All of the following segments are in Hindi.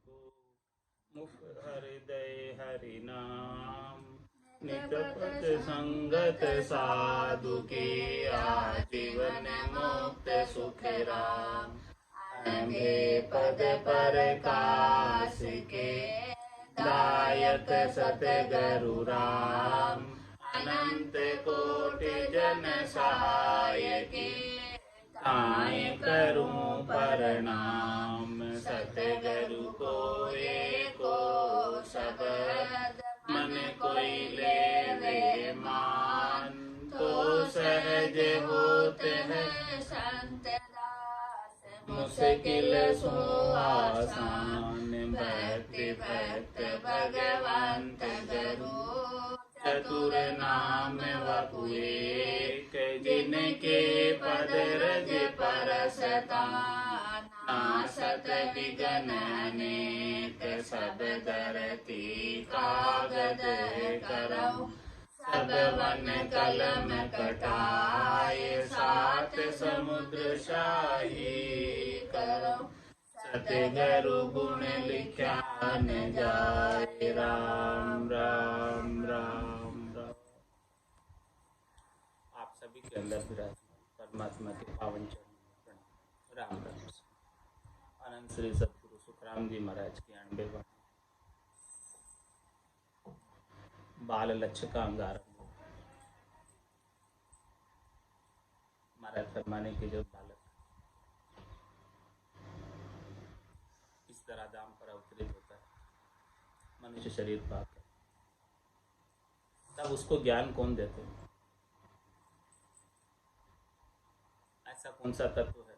मुख हृदय हरि नाम, निकपट संगत साधु के आजीवन मुक्त सुख राम। अंधे पद पर काश के दायक सतगुरु राम। अनंत कोटि जन सहाय के ताय करूं प्रणाम। सतगुरु को एको शब्द मन कोई लेवे मान, तो सहज होते हैं संत दास मुश्किल सो आसान। भक्ति भक्त भगवंत गुरु चतुर नाम वपु एक, जिनके पद रज परसतान। नासत विघ्न अनेक सब धरती कागद करौ। सब वन कलम कटाए सात समुद्र शाही करौ। सतगुरु गुण लिख्या न जाए। राम राम राम राम। आप सभी के अंदर विराजमान परमात्मा के पावन चरणों में प्रणाम। राम राम। अनंत श्री सतगुरु सुखराम जी महाराज की 98 वाणी। बाल लक्ष्य का अंगारंभ। महाराज फरमाने के जो बालक इस धराधाम पर अवतरित होता है, मनुष्य शरीर पाकर, तब उसको ज्ञान कौन देते हैं? ऐसा कौन सा तत्व है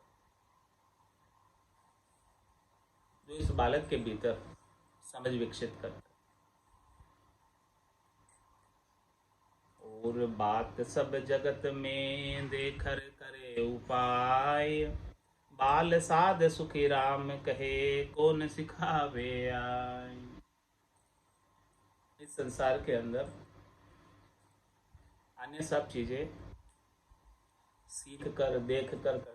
जो इस बालक के भीतर समझ विकसित करता है? और बात सब जगत में देखकर करे उपाय, बाल साध सुखी राम कहे कौन सिखावे आय। इस संसार के अंदर अन्य सब चीजें सीख कर देख कर करते,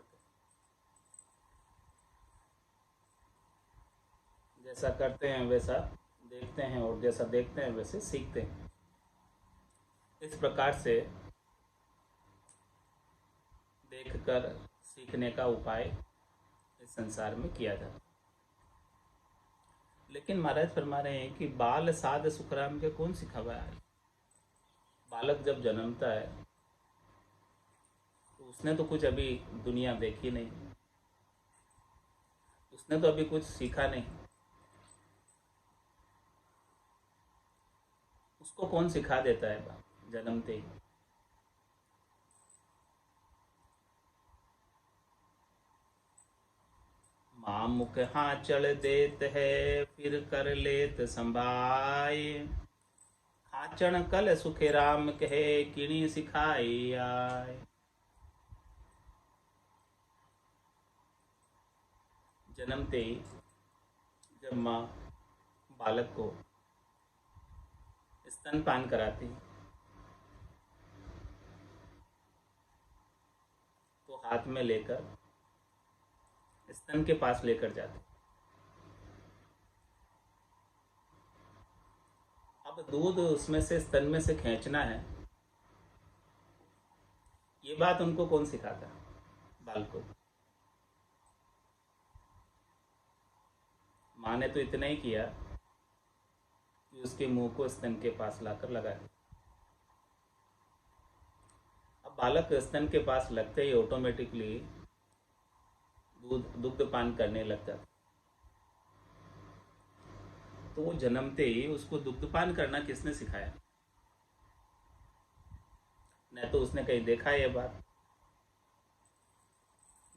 जैसा करते हैं वैसा देखते हैं और जैसा देखते हैं वैसे सीखते हैं। इस प्रकार से देखकर सीखने का उपाय इस संसार में किया जाता है। लेकिन महाराज फरमा रहे हैं कि बाल साध सुखराम के कौन सिखावा है? बालक जब जन्मता है तो उसने तो कुछ अभी दुनिया देखी नहीं, उसने तो अभी कुछ सीखा नहीं। उसको कौन सिखा देता है जन्मते ही? माँ मुख हाचल देत है फिर कर लेत संभाय। हाचण कल सुखे राम कहे किणी सिखाई आय। जन्मते ही जब माँ बालक को स्तनपान कराती तो हाथ में लेकर स्तन के पास लेकर जाती। अब दूध उसमें से स्तन में से खींचना है, ये बात उनको कौन सिखाता है? बाल को। माँ ने तो इतना ही किया कि उसके मुंह को स्तन के पास लाकर लगा दिया। अब बालक स्तन के पास लगते ही ऑटोमेटिकली दुग्ध पान करने लगता था। तो वो जन्मते ही उसको दुग्ध पान करना किसने सिखाया? न तो उसने कहीं देखा ये बात,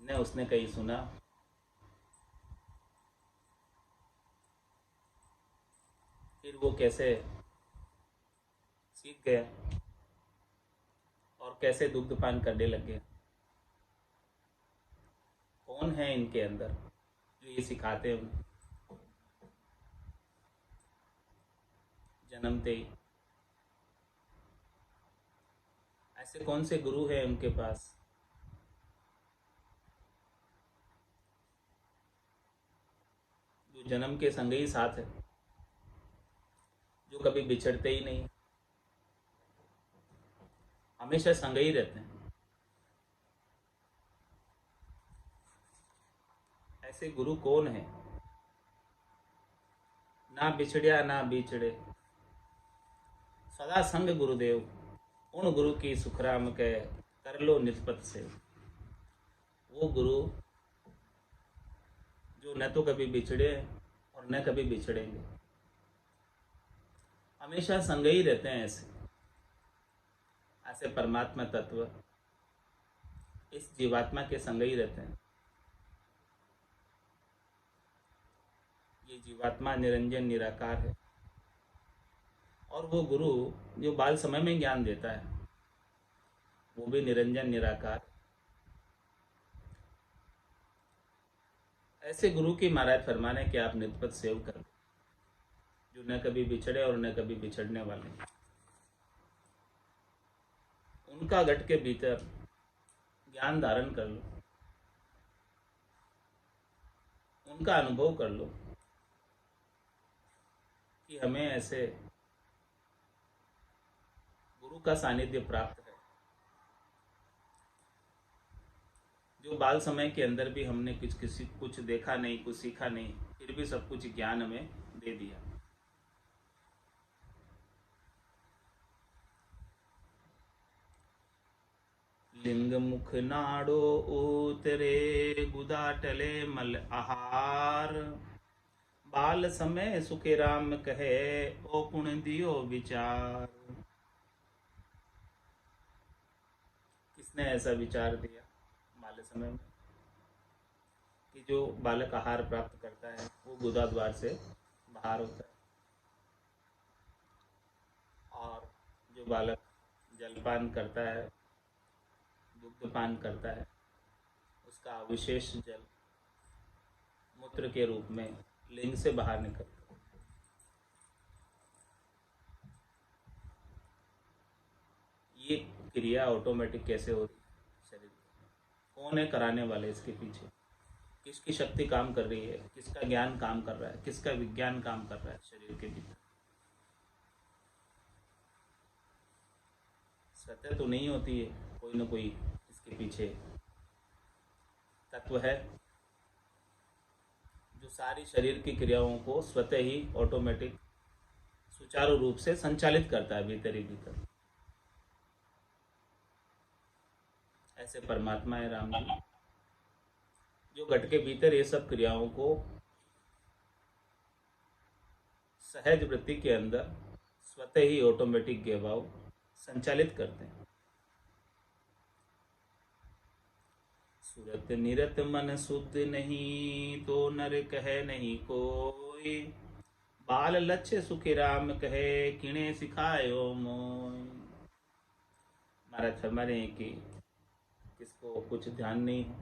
न उसने कहीं सुना। फिर वो कैसे सीख गया और कैसे दुग्ध पान करने लग गया? कौन है इनके अंदर जो ये सिखाते हैं उन्हें? जन्मते ही ऐसे कौन से गुरु हैं उनके पास जो जो जन्म के संग ही साथ है, जो कभी बिछड़ते ही नहीं, हमेशा संग ही रहते हैं। ऐसे गुरु कौन है? ना बिछड़िया ना बिछड़े, सदा संग गुरुदेव, उन गुरु की सुखराम के कर लो निष्पत से। वो गुरु जो न तो कभी बिछड़े और न कभी बिछड़ेंगे, हमेशा संग ही रहते हैं। ऐसे परमात्मा तत्व इस जीवात्मा के संग ही रहते हैं। ये जीवात्मा निरंजन निराकार है, और वो गुरु जो बाल समय में ज्ञान देता है वो भी निरंजन निराकार। ऐसे गुरु की महाराज फरमाने कि आप निष्पत सेव कर, जो न कभी बिछड़े और न कभी बिछड़ने वाले, उनका घट के भीतर ज्ञान धारण कर लो, उनका अनुभव कर लो कि हमें ऐसे गुरु का सानिध्य प्राप्त है, जो बाल समय के अंदर भी हमने कुछ देखा नहीं, कुछ सीखा नहीं, फिर भी सब कुछ ज्ञान हमें दे दिया। लिंग मुख नाड़ो उतरे, गुदा टले मल आहार, बाल समय सुखे राम कहे, ओ पुण्य दियो विचार। किसने ऐसा विचार दिया बाल समय में कि जो बालक आहार प्राप्त करता है वो गुदा द्वार से बाहर होता है, और जो बालक जलपान करता है, दुग्धपान करता है, उसका विशेष जल मूत्र के रूप में लिंग से बाहर निकलता है। ये क्रिया ऑटोमेटिक कैसे होती है शरीर में? कौन है कराने वाले इसके पीछे? किसकी शक्ति काम कर रही है? किसका ज्ञान काम कर रहा है? किसका विज्ञान काम कर रहा है शरीर के भीतर? स्वतः तो नहीं होती है, कोई ना कोई इसके पीछे तत्व है जो सारी शरीर की क्रियाओं को स्वतः ही ऑटोमेटिक सुचारू रूप से संचालित करता है भीतर ही भीतर। ऐसे परमात्मा है राम जी, जो घट के भीतर ये सब क्रियाओं को सहज वृत्ति के अंदर स्वतः ही ऑटोमेटिक गेवाव संचालित करते हैं। सुरत निरत मन शुद्ध नहीं, तो नर कहे नहीं कोई, बाल लक्ष्य सुखी राम कहे, किणे सिखायो मोय। महाराज फरमा रहे हैं कि किसको कुछ ध्यान नहीं हो,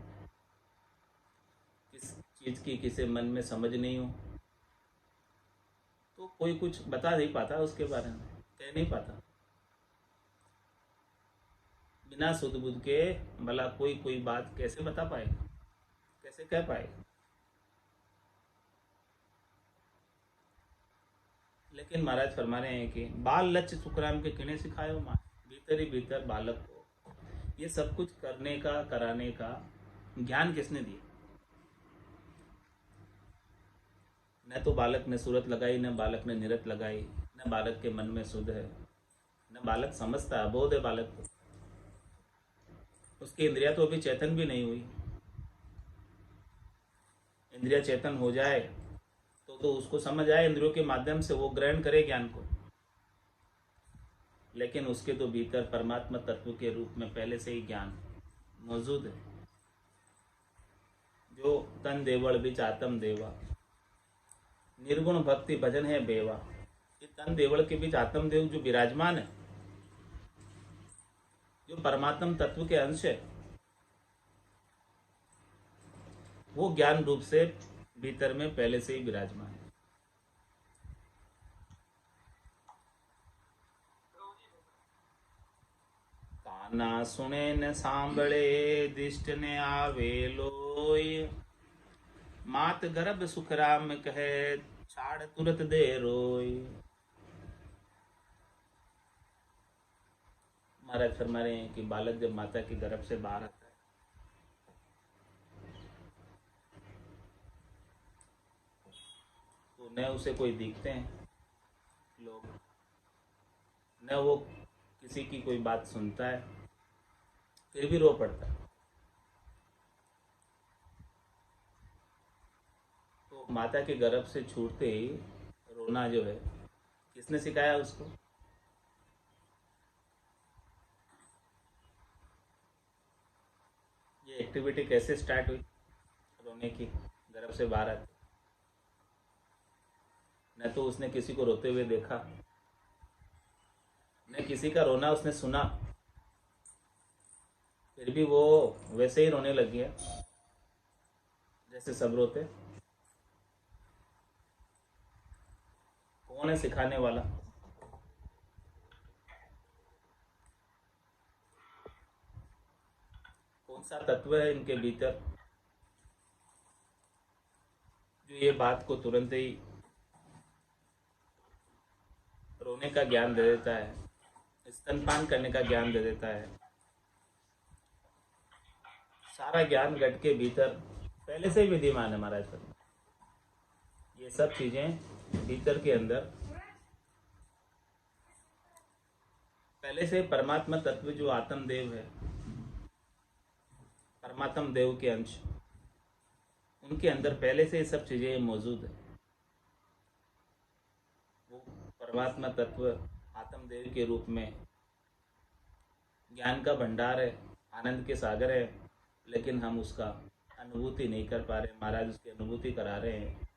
किस चीज की किसी मन में समझ नहीं हो, तो कोई कुछ बता नहीं पाता, उसके बारे में कह नहीं पाता। बिना सुध बुध के भला कोई बात कैसे बता पाएगा, कैसे कह पाएगा? लेकिन महाराज फरमा रहे हैं कि बाल लक्ष्य सुखराम के किने सिखायो माँ, भीतर ही भीतर बालक को ये सब कुछ करने का, कराने का ज्ञान किसने दिया? न तो बालक ने सूरत लगाई, न बालक ने निरत लगाई, न बालक के मन में सुध है, न बालक समझता, अबोध है बालक को। उसकी इंद्रिया तो अभी चेतन भी नहीं हुई। इंद्रिया चेतन हो जाए तो उसको समझ आए, इंद्रियों के माध्यम से वो ग्रहण करे ज्ञान को। लेकिन उसके तो भीतर परमात्मा तत्व के रूप में पहले से ही ज्ञान मौजूद है। जो तन देवड़ बिच आत्म देवा, निर्गुण भक्ति भजन है बेवा। ये तन देवड़ के बीच आत्म देव जो विराजमान है, जो परमात्म तत्व के अंश है, वो ज्ञान रूप से भीतर में पहले से ही विराजमान है। काना सुने न सांभळे, दिष्ट ने आवे लोय, मात गर्भ सुख राम कहे, छाड़ तुरत दे रोय। महाराज फरमा रहे हैं कि बालक जब माता के गर्भ से बाहर आता है तो न उसे कोई दिखते हैं लोग, न वो किसी की कोई बात सुनता है, फिर भी रो पड़ता है। तो माता के गर्भ से छूटते ही रोना जो है, किसने सिखाया उसको? ये एक्टिविटी कैसे स्टार्ट हुई रोने की गर्भ से बाहर आते? न तो उसने किसी को रोते हुए देखा, न किसी का रोना उसने सुना, फिर भी वो वैसे ही रोने लग गया जैसे सब रोते। कौन है सिखाने वाला? कौन सा तत्व है इनके भीतर जो ये बात को तुरंत ही रोने का ज्ञान दे देता है, स्तनपान करने का ज्ञान दे देता है? सारा ज्ञान गट के भीतर पहले से ही विद्यमान है महाराज पर। ये सब चीजें भीतर के अंदर पहले से परमात्मा तत्व जो आत्म देव है, परमात्म देव के अंश, उनके अंदर पहले से ये सब चीजें मौजूद है। वो परमात्मा तत्व आत्म देव के रूप में ज्ञान का भंडार है, आनंद के सागर है, लेकिन हम उसका अनुभूति नहीं कर पा रहे। महाराज उसकी अनुभूति करा रहे हैं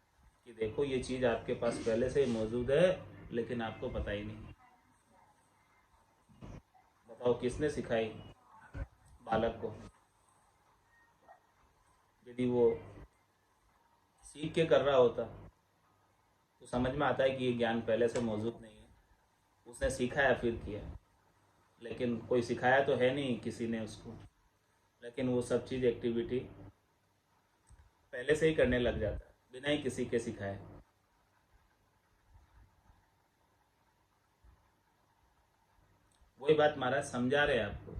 कि देखो ये चीज़ आपके पास पहले से ही मौजूद है, लेकिन आपको पता ही नहीं। बताओ किसने सिखाई बालक को? यदि वो सीख के कर रहा होता तो समझ में आता है कि ये ज्ञान पहले से मौजूद नहीं है, उसने सीखा है फिर किया, लेकिन कोई सिखाया तो है नहीं किसी ने उसको, लेकिन वो सब चीज़ एक्टिविटी पहले से ही करने लग जाता है बिना ही किसी के सिखाए। वही बात महाराज समझा रहे हैं आपको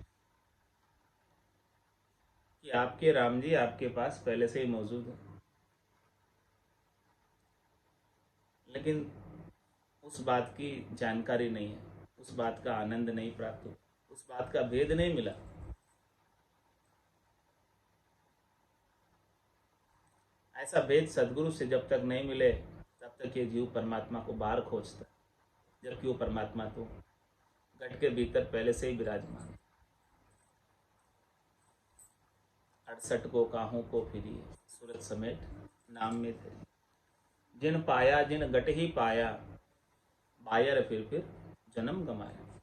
कि आपके राम जी आपके पास पहले से ही मौजूद है, लेकिन उस बात की जानकारी नहीं है, उस बात का आनंद नहीं प्राप्त हो, उस बात का भेद नहीं मिला। ऐसा भेद सदगुरु से जब तक नहीं मिले तब तक ये जीव परमात्मा को बाहर खोजता, जबकि वो परमात्मा तो घट के भीतर पहले से ही विराजमान। 68 को काहू को फिरी सूरत समेट नाम में थे, जिन पाया जिन घट ही पाया, बायर फिर जन्म गमाया।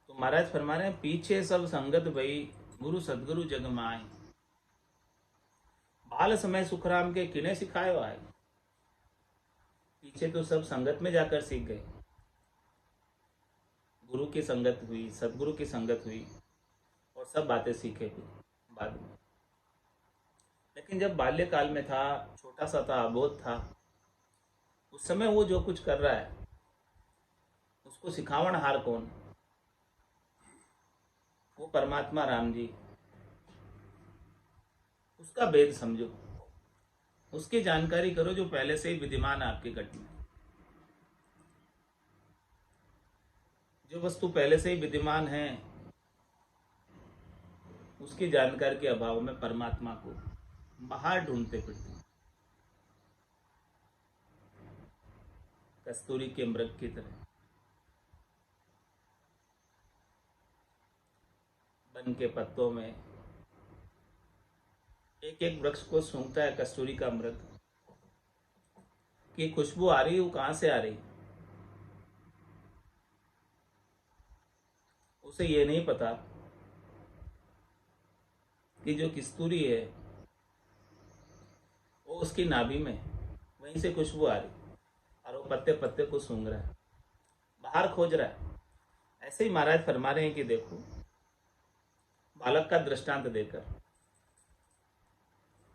तो महाराज फरमा रहे हैं पीछे सब संगत भई, गुरु सदगुरु जग माए, बाल समय सुखराम के किने सिखायो आए। पीछे तो सब संगत में जाकर सीख गए, गुरु की संगत हुई, सदगुरु की संगत हुई और सब बातें सीखे हुई बाद में। लेकिन जब बाल्यकाल में था, छोटा सा था, अबोध था, उस समय वो जो कुछ कर रहा है उसको सिखावनहार कौन? वो परमात्मा राम जी। उसका भेद समझो, उसकी जानकारी करो जो पहले से ही विद्यमान है आपके घट में। जो वस्तु पहले से ही विद्यमान है उसकी जानकारी के अभाव में परमात्मा को बाहर ढूंढते फिरते, कस्तूरी के मृग की तरह। वन के पत्तों में एक एक वृक्ष को सूंघता है कस्तूरी का मृग कि खुशबू आ रही है, वो कहां से आ रही? उसे ये नहीं पता कि जो कस्तूरी है वो उसकी नाभि में, वहीं से खुशबू आ रही और वो पत्ते पत्ते को सूंघ रहा है, बाहर खोज रहा है। ऐसे ही महाराज फरमा रहे हैं कि देखो बालक का दृष्टांत देकर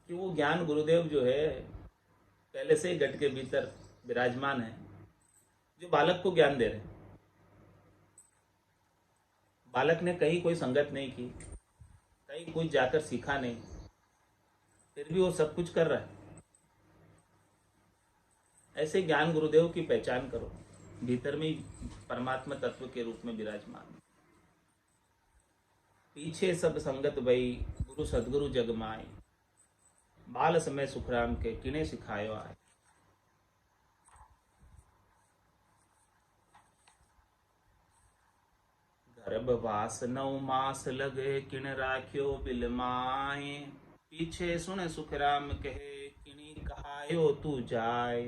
कि वो ज्ञान गुरुदेव जो है पहले से ही घट के भीतर विराजमान है, जो बालक को ज्ञान दे रहे हैं। बालक ने कहीं कोई संगत नहीं की, कहीं कुछ जाकर सीखा नहीं, फिर भी वो सब कुछ कर रहा है। ऐसे ज्ञान गुरुदेव की पहचान करो, भीतर में ही परमात्मा तत्व के रूप में विराजमान। पीछे सब संगत भई, गुरु सदगुरु जग माई, बाल समय सुखराम के किने सिखायो आए। गर्भवास 9 मास लगे, किण राख्यो बिलमाए, पीछे सुन सुखराम कहे, किणी कहायो तू जाए।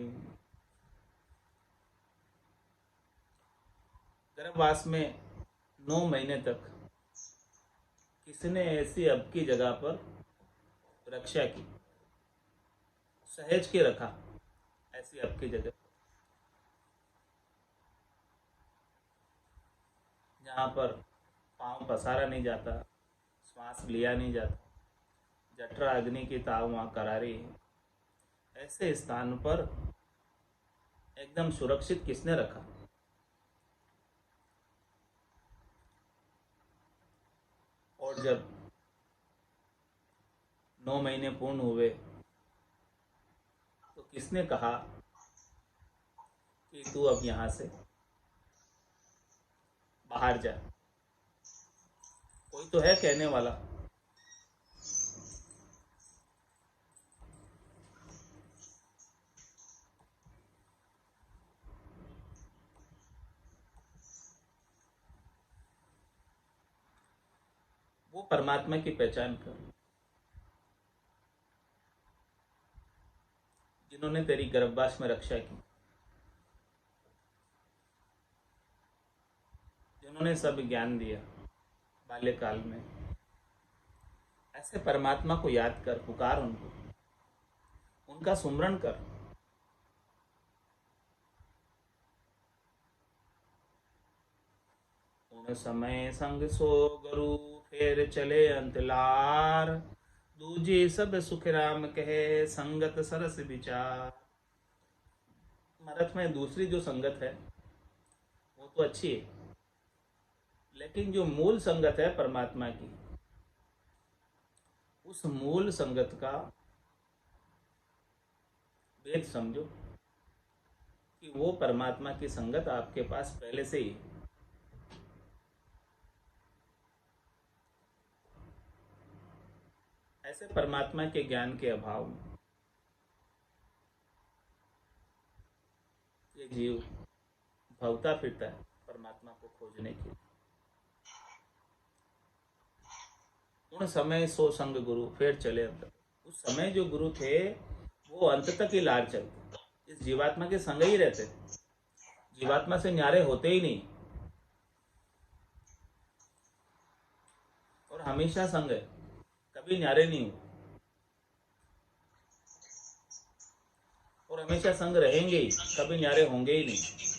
गर्भवास में 9 महीने तक किसने ऐसी अब की जगह पर रक्षा की, सहेज के रखा ऐसी अब की जगह, जहाँ पर पाँव पसारा नहीं जाता, श्वास लिया नहीं जाता, जठरा अग्नि की ताव वहाँ करारी है। ऐसे स्थान पर एकदम सुरक्षित किसने रखा। और जब 9 महीने पूर्ण हुए तो किसने कहा कि तू अब यहाँ से बाहर जा। कोई तो है कहने वाला। वो परमात्मा की पहचान कर, जिन्होंने तेरी गर्भवास में रक्षा की, जिन्होंने सब ज्ञान दिया बाल्यकाल में। ऐसे परमात्मा को याद कर, पुकार उनको, उनका सुमरण कर। उन समय संग सो गुरु, फेर चले अंतलार, दूजे सब सुख राम कहे, संगत सरस विचार। मरथ में दूसरी जो संगत है वो तो अच्छी है, लेकिन जो मूल संगत है परमात्मा की, उस मूल संगत का वेद समझो कि वो परमात्मा की संगत आपके पास पहले से ही है। ऐसे परमात्मा के ज्ञान के अभाव में ये जीव भवता फिरता है परमात्मा को खोजने के लिए। उन समय सो संग गुरु, फिर चले अंत। उस समय जो गुरु थे वो अंत तक ही लार चलते, इस जीवात्मा के संग ही रहते, जीवात्मा से न्यारे होते ही नहीं, और हमेशा संग है, कभी न्यारे नहीं हुए, और हमेशा संग रहेंगे ही, कभी न्यारे होंगे ही नहीं।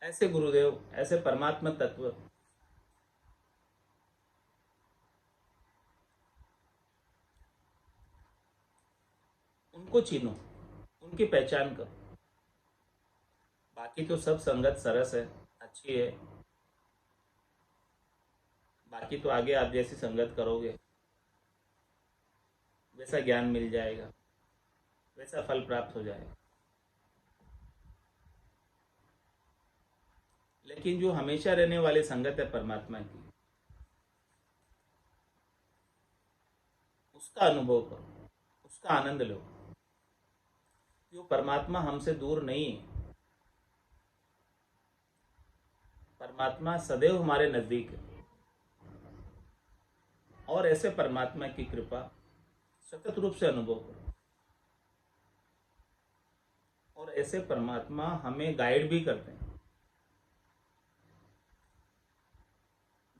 ऐसे गुरुदेव, ऐसे परमात्मा तत्व, उनको चीनो, उनकी पहचान करो। बाकी तो सब संगत सरस है, अच्छी है, बाकी तो आगे आप जैसी संगत करोगे वैसा ज्ञान मिल जाएगा, वैसा फल प्राप्त हो जाएगा। लेकिन जो हमेशा रहने वाली संगत है परमात्मा की, उसका अनुभव करो, उसका आनंद लो। जो परमात्मा हमसे दूर नहीं है, परमात्मा सदैव हमारे नजदीक है, और ऐसे परमात्मा की कृपा सतत रूप से अनुभव करो। और ऐसे परमात्मा हमें गाइड भी करते हैं।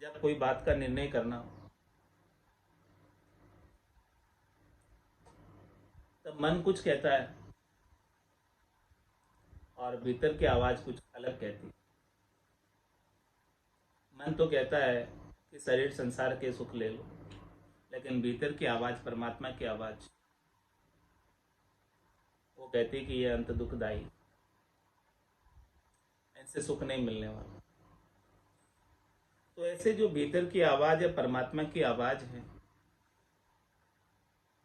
जब कोई बात का निर्णय करना हो तब मन कुछ कहता है, और भीतर की आवाज़ कुछ अलग कहती है। मन तो कहता है कि शरीर संसार के सुख ले लो, लेकिन भीतर की आवाज़, परमात्मा की आवाज़, वो कहती है कि ये अंत दुखदाई, इनसे सुख नहीं मिलने वाला। तो ऐसे जो भीतर की आवाज़ है, परमात्मा की आवाज़ है,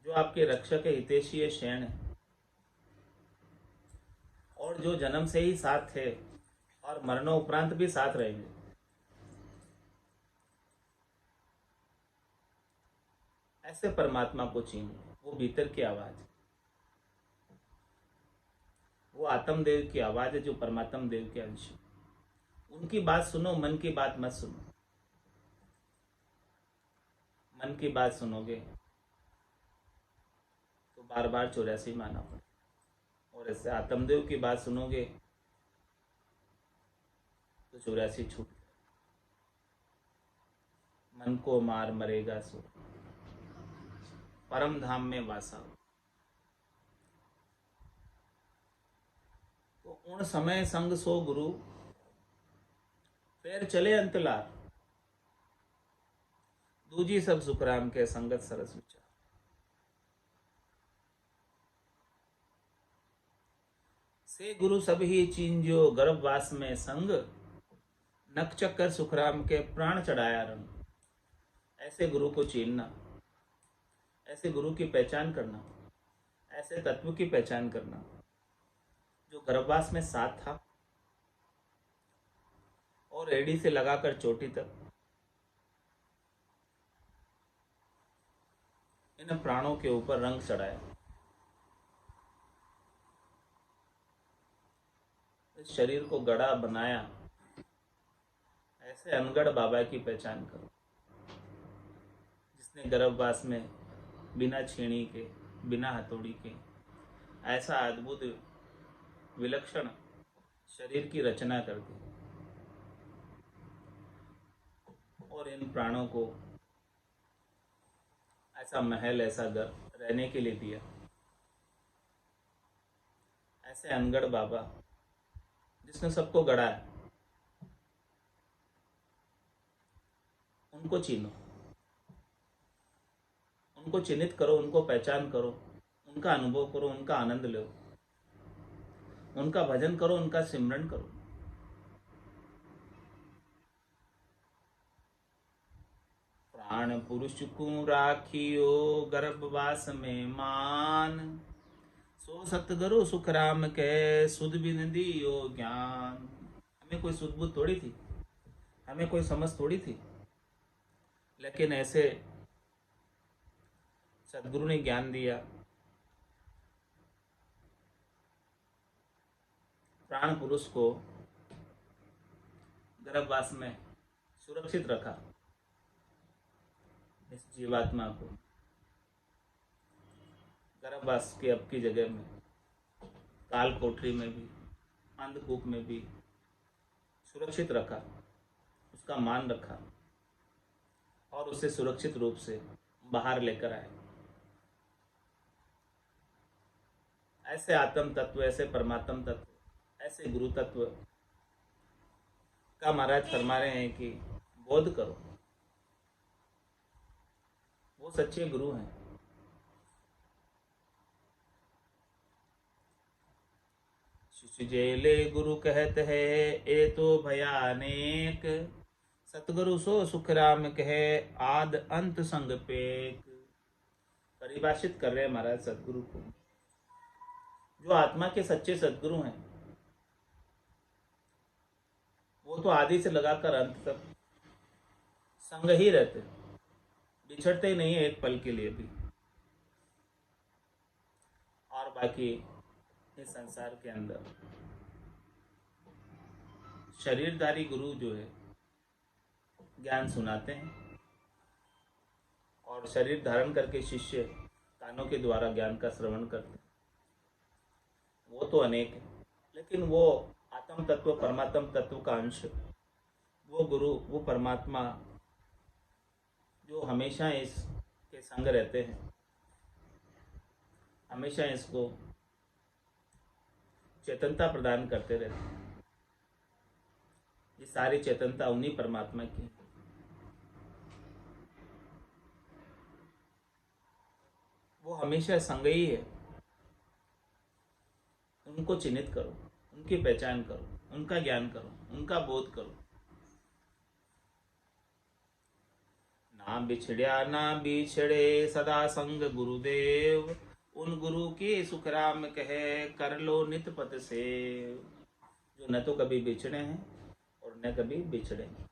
जो आपके रक्षक है, हितैषी है, शरण है, और जो जन्म से ही साथ है और मरणोपरांत भी साथ रहेंगे, ऐसे परमात्मा को चीन। वो भीतर की आवाज़, वो आत्मदेव की आवाज़ है, जो परमात्मा देव के अंश है। उनकी बात सुनो, मन की बात मत सुनो। मन की बात सुनोगे तो बार बार 84 माना पड़े, और ऐसे आत्मदेव की बात सुनोगे तो 84 छूट गए। मन को मार मरेगा सो, परम धाम में वासा हो। तो उन समय संग सो गुरु, फिर चले अंतलार, दूजी सब सुखराम के संगत सरस विचार। से गुरु सब ही चींजो गर्भवास में संग, नक चक्कर सुखराम के प्राण चढ़ाया रंग। ऐसे गुरु को चीनना, ऐसे गुरु की पहचान करना, ऐसे तत्व की पहचान करना जो गर्भवास में साथ था और एड़ी से लगाकर चोटी तक इन प्राणों के ऊपर रंग चढ़ाया। इस शरीर को गड़ा बनाया, ऐसे अनगढ़ बाबा की पहचान करो, जिसने गर्भवास में बिना छेड़ी के, बिना हथौड़ी के ऐसा अद्भुत विलक्षण शरीर की रचना कर दी, और इन प्राणों को ऐसा महल, ऐसा घर रहने के लिए दिया। ऐसे अनगढ़ बाबा जिसने सबको गढ़ा है, उनको चीनो, उनको चिन्हित करो, उनको पहचान करो, उनका अनुभव करो, उनका आनंद लो, उनका भजन करो, उनका सिमरन करो। प्राण पुरुष को राखियो गर्भवास में मान, सो सतगुरु सुखराम के सुध बिन दियो ज्ञान। हमें कोई सुध बुध थोड़ी थी, हमें कोई समझ थोड़ी थी, लेकिन ऐसे सदगुरु ने ज्ञान दिया, प्राण पुरुष को गर्भवास में सुरक्षित रखा। इस जीवात्मा को गर्भवास के अब की जगह में, काल कोठरी में भी, अंधकूप में भी सुरक्षित रखा, उसका मान रखा और उसे सुरक्षित रूप से बाहर लेकर आए। ऐसे आत्म तत्व, ऐसे परमात्म तत्व, ऐसे गुरु तत्व का महाराज फरमा रहे हैं कि बोध करो। वो सच्चे गुरु हैं। शिष्य जेले गुरु कहते हैं ए तो भयानेक, सतगुरु सो सुखराम कहे आद अंत संग पेक। परिभाषित कर रहे हैं महाराज सतगुरु को। जो आत्मा के सच्चे सतगुरु हैं, वो तो आदि से लगाकर अंत तक संग ही रहते, बिछड़ते ही नहीं है एक पल के लिए भी। और बाकी इस संसार के अंदर शरीरधारी गुरु जो है ज्ञान सुनाते हैं, और शरीर धारण करके शिष्य कानों के द्वारा ज्ञान का श्रवण करते हैं। वो तो अनेक है, लेकिन वो आत्म तत्व, परमात्म तत्व का अंश, वो गुरु, वो परमात्मा जो हमेशा इसके संग रहते हैं, हमेशा इसको चेतनता प्रदान करते रहते हैं। ये सारी चेतनता उन्हीं परमात्मा की है। वो हमेशा संग ही है। उनको चिन्हित करो, उनकी पहचान करो, उनका ज्ञान करो, उनका बोध करो। ना बिछड़िया ना बिछड़े सदा संग गुरुदेव, उन गुरु के सुख राम कहे कर लो नित पत से। जो न तो कभी बिछड़े हैं और न कभी बिछड़ेंगे,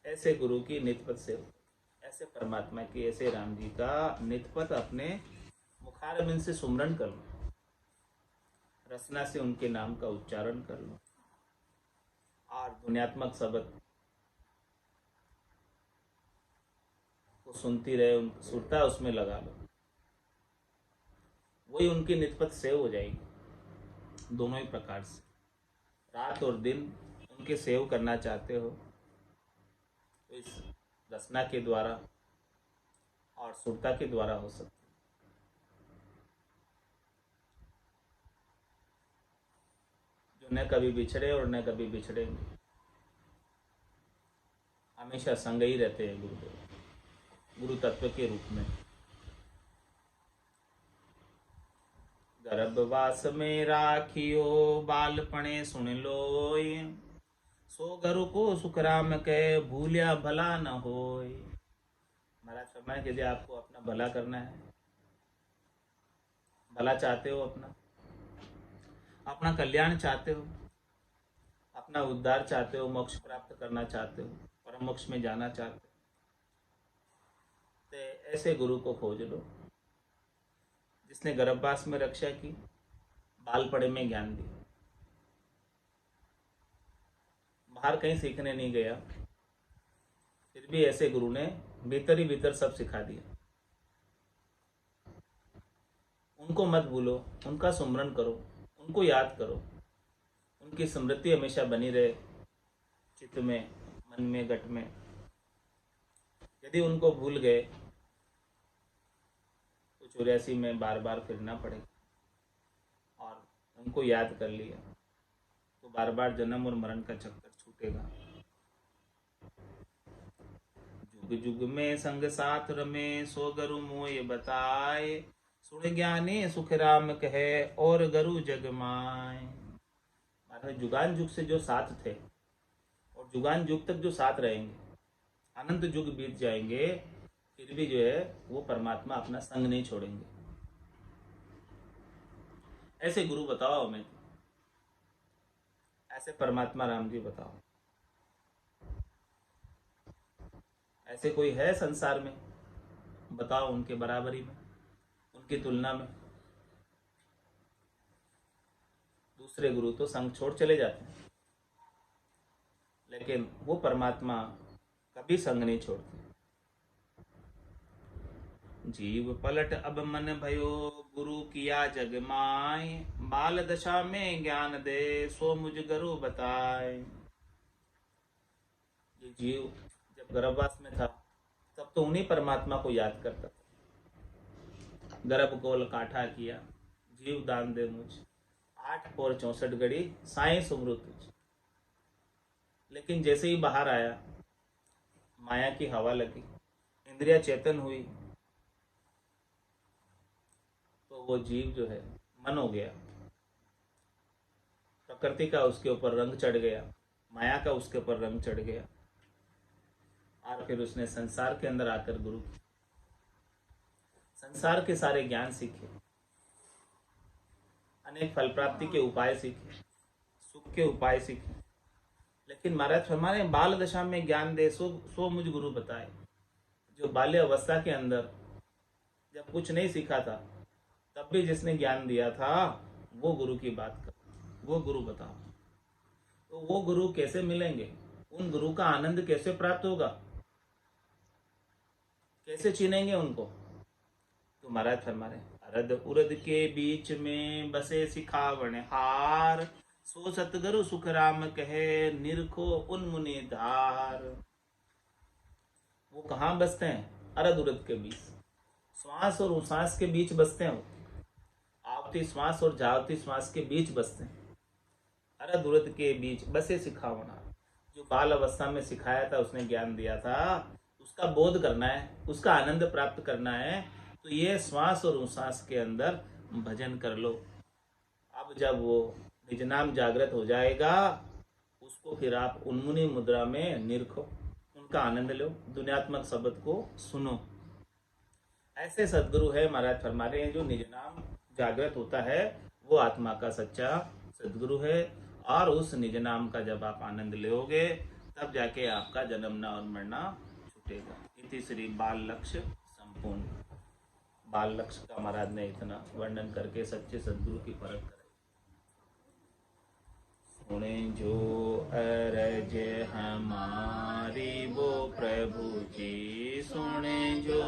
ऐसे गुरु की नितपत से, ऐसे परमात्मा की, ऐसे राम जी का नितपत अपने मुखारबिंद से सुमरन कर लो, रसना से उनके नाम का उच्चारण कर लो, और ध्वन्यात्मक शब्द को सुनती रहे, सुरता उसमें लगा लो, वही उनकी नितपत सेव हो जाएगी। दोनों ही प्रकार से, रात और दिन उनके सेव करना चाहते हो तो इस रचना के द्वारा और सुरता के द्वारा हो सकता है। जो न कभी बिछड़े और न कभी बिछड़ेंगे, हमेशा संग ही रहते हैं गुरुदेव, गुरु तत्व के रूप में। गर्भवास में राखियो बालपणे सुन लोय, सो गुरु को सुख राम कह भूलिया भला न होय। महाराज फरमाए यदि आपको अपना भला करना है, भला चाहते हो, अपना कल्याण चाहते हो, अपना उद्धार चाहते हो, मोक्ष प्राप्त करना चाहते हो, परम मोक्ष में जाना चाहते हो, तो ऐसे गुरु को खोज लो जिसने गर्भवास में रक्षा की, बालपड़े में ज्ञान दिया, बाहर कहीं सीखने नहीं गया, फिर भी ऐसे गुरु ने भीतर ही भीतर सब सिखा दिया। उनको मत भूलो, उनका सुमरन करो, उनको याद करो, उनकी स्मृति हमेशा बनी रहे चित्त में, मन में, घट में। यदि उनको भूल गए तो 84 में बार बार फिरना पड़ेगा, और उनको याद कर लिया तो बार बार जन्म और मरण का चक्कर छूटेगा। जुग जुग में संग साथ रमे, सो गुरु मोय बताए, सुन ज्ञानी सुख राम कहे और गुरु जग माय। माने जुगान जुग से जो साथ थे और जुगान जुग तक जो साथ रहेंगे, अनंत युग बीत जाएंगे, फिर भी जो है वो परमात्मा अपना संग नहीं छोड़ेंगे। ऐसे गुरु बताओ हमें, ऐसे परमात्मा राम जी बताओ। ऐसे कोई है संसार में? बताओ, उनके बराबरी में, उनकी तुलना में। दूसरे गुरु तो संग छोड़ चले जाते हैं, लेकिन वो परमात्मा कभी संग नहीं छोड़ते। जीव पलट अब मन भयो, गुरु किया जग माय, बाल दशा में ज्ञान दे, सो मुझ गुरु बताए। ये जीव जब गर्भवास में था तब तो उन्हीं परमात्मा को याद करता था। गर्भ गोल काठा किया, जीव दान दे मुझ, 8 पोर 64 घड़ी साई सुमरु तुझ। लेकिन जैसे ही बाहर आया, माया की हवा लगी, इंद्रिया चेतन हुई, तो वो जीव जो है मन हो गया, प्रकृति का उसके ऊपर रंग चढ़ गया, माया का उसके ऊपर रंग चढ़ गया, और फिर उसने संसार के अंदर आकर गुरु संसार के सारे ज्ञान सीखे, अनेक फल प्राप्ति के उपाय सीखे, सुख के उपाय सीखे। लेकिन महाराज फरमाने बाल दशा में ज्ञान दे, सो मुझ गुरु बताए। जो बाल्य अवस्था के अंदर जब कुछ नहीं सीखा था, तब भी जिसने ज्ञान दिया था, वो गुरु की बात कर, वो गुरु बताओ। तो वो गुरु कैसे मिलेंगे? उन गुरु का आनंद कैसे प्राप्त होगा? कैसे चिनेंगे उनको? तो महाराज फरमा रहे, अरद उरद के बीच में बसे सिखावण हार, सो सतगुरु सुख राम कहे निरखो उन मुनि धार। वो कहाँ बसते हैं? अरद उरद के बीच, श्वास और उश्वास के बीच बसते हैं। आवती श्वास और जावती श्वास के बीच बसते हैं। अरद उरद के बीच बसे सिखावना। जो बाल अवस्था में सिखाया था, उसने ज्ञान दिया था, उसका बोध करना है, उसका आनंद प्राप्त करना है, तो ये श्वास और उश्वास के अंदर भजन कर लो। अब जब वो निज नाम जागृत हो जाएगा, उसको फिर आप उन्मुनी मुद्रा में निरखो, उनका आनंद लो, दुनियात्मक शब्द को सुनो। ऐसे सदगुरु है, महाराज फरमा रहे हैं, जो निज नाम जागृत होता है वो आत्मा का सच्चा सदगुरु है। और उस निज नाम का जब आप आनंद लोगे, तब जाके आपका जन्मना और मरना छूटेगा। इति श्री बाल लक्ष्य संपूर्ण। बाल लक्ष्य का महाराज ने इतना वर्णन करके सच्चे सदगुरु की परख कराई। सुने जो अरज हमारी वो प्रभु जी, सुने जो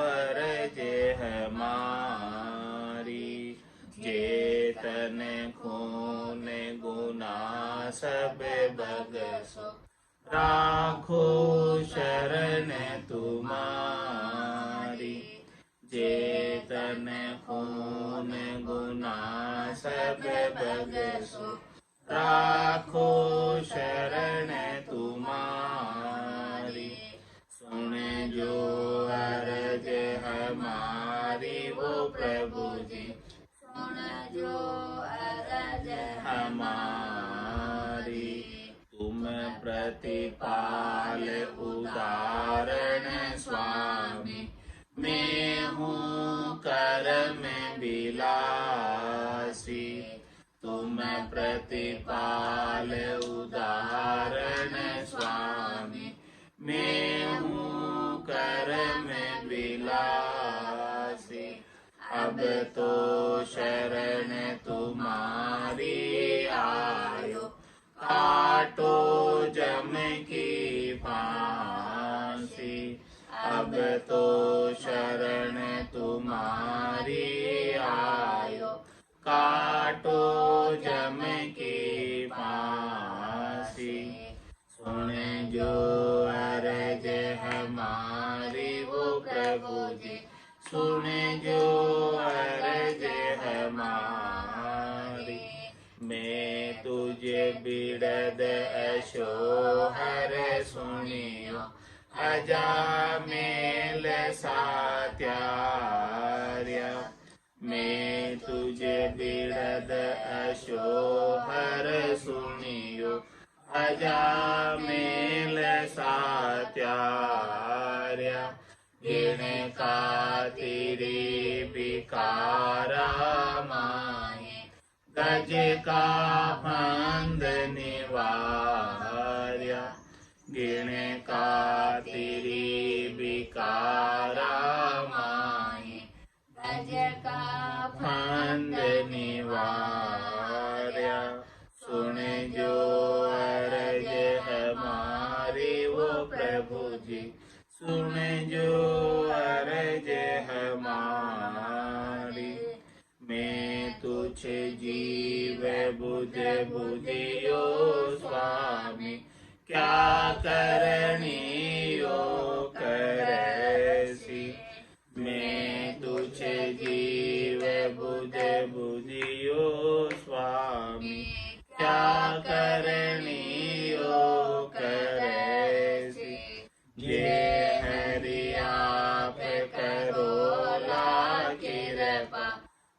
अरज हमारी, जेतन खून गुना सब बगसो, राखो शरण तुम्हारी। जेतन खून गुना सब बगसो, राखो शरण तुम्हारी। सुन जो अरज हमारी वो प्रभु जी, सुन जो अरज हमारी। तुम प्रतिपाल उदाहरण स्वामी, मैं हूँ कर्म बिलासी। तुम प्रतिपाल उदाहरण स्वामी, मैं हूँ कर्म बिलासी। अब तो शरण तुम्हारी आयो, काटो जम की फांसी। अब तो शरण तुम्हारी आयो, काटो जम की फांसी। सुन जो अरज हमारी वो प्रभु जी, सुन जो अरज हमारी। मैं तुझे बिरद अशोहर सुनियो, अजामेल सात्यार्य। मैं तुझे बिरद अशोहर सुनियो, अजामेल सात्यार्य। गिण का तेरे विकारा माहे, गज का फंद निवार्य। गिण का तेरे विकारा माहे, गज का फंद निवार्य। सुन जो अरज हमारी वो प्रभु जी, सुन जो अरज हमारी। मैं तुझ जीव बुझ बुझियो स्वामी, क्या करनियो करैसी। मैं तुझ जीव बुझ बुझियो स्वामी, क्या करनियो करैसी। ये हरि आप करो कृपा,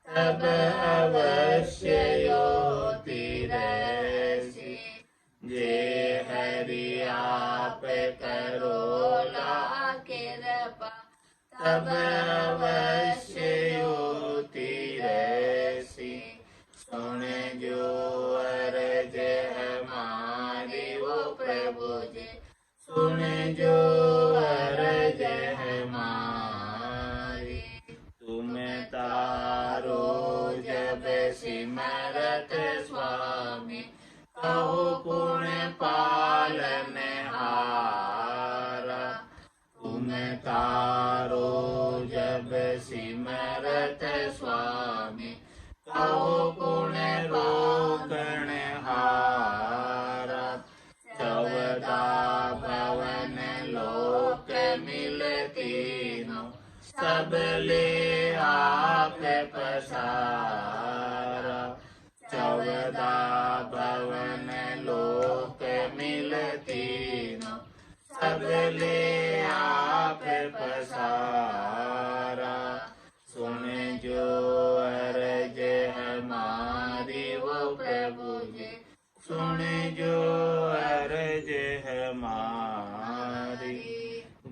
तब अवश्य योति रैसी। जे हरि आप करो कृपा, तब अवश्य योति रैसी। सुन जो अरज हमारी वो प्रभु जी, सुन जो अरज हमारी। तुम तारो जब सिमरत स्वामी, कहो पुण्य पालन हारा। तुम तारो जब सिमरत स्वामी, कहो पुण्य रोकण हारा। 14 भवन लोक मिलतीनो, सब ले आप पसारा। 14 भवन सब ले आप पसारा। सुन जो अरज हमारी वो प्रभु जी, सुन जो अरज हमारी।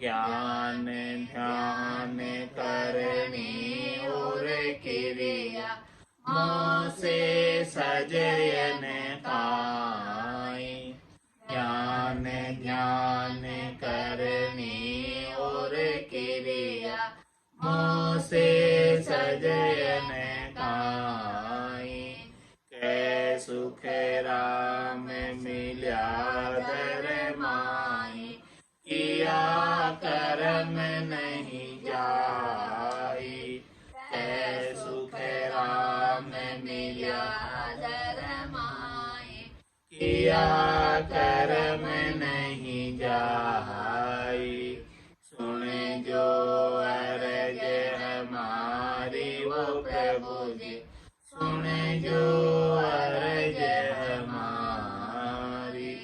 ज्ञान ध्यान करनी और क्रिया, मोह से सजयन पाई। ज्ञान ध्यान करनी और क्रिया, मोह से सजयन पाई। कै सुख राम मिल्या धर माई, किया कर्म नहीं जाई। कै सुख राम मिल्या धर माई, किया कर्म नहीं जाई। सुन जो अरज हमारी वो प्रभु जी, सुन जो अरज हमारी।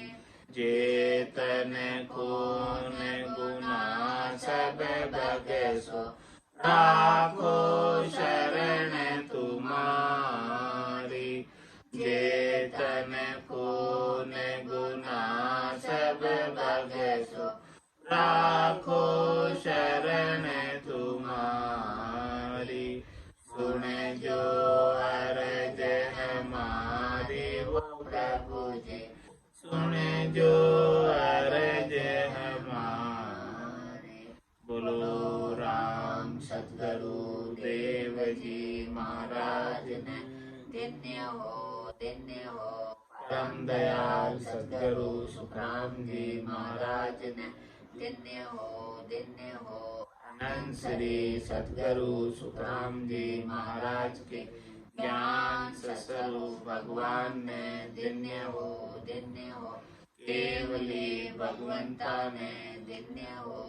जेतन खून गुना सब बगसो, राखो शरण तुम्हारी। जेतन खून गुना सब बगसो, राखो शरण तुम्हारी। सुन जो अरज हमारी वो प्रभु जी, सुन जो अरज हमारी। बोलो राम सतगुरु देव जी महाराज ने, धन्य हो परम दयाल सतगुरु सुखराम जी महाराज ने। धन्य हो अनंत श्री सतगुरु सुखराम जी महाराज के ज्ञान स्वरूप भगवान ने। धन्य हो केवली भगवंता ने। धन्य हो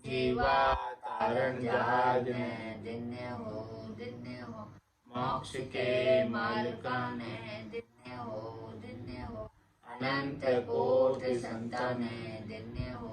जीवा तारण जहाज ने। धन्य हो मोक्ष के मालिका ने। धन्य हो अनंत कोटि संतान ने। धन्य हो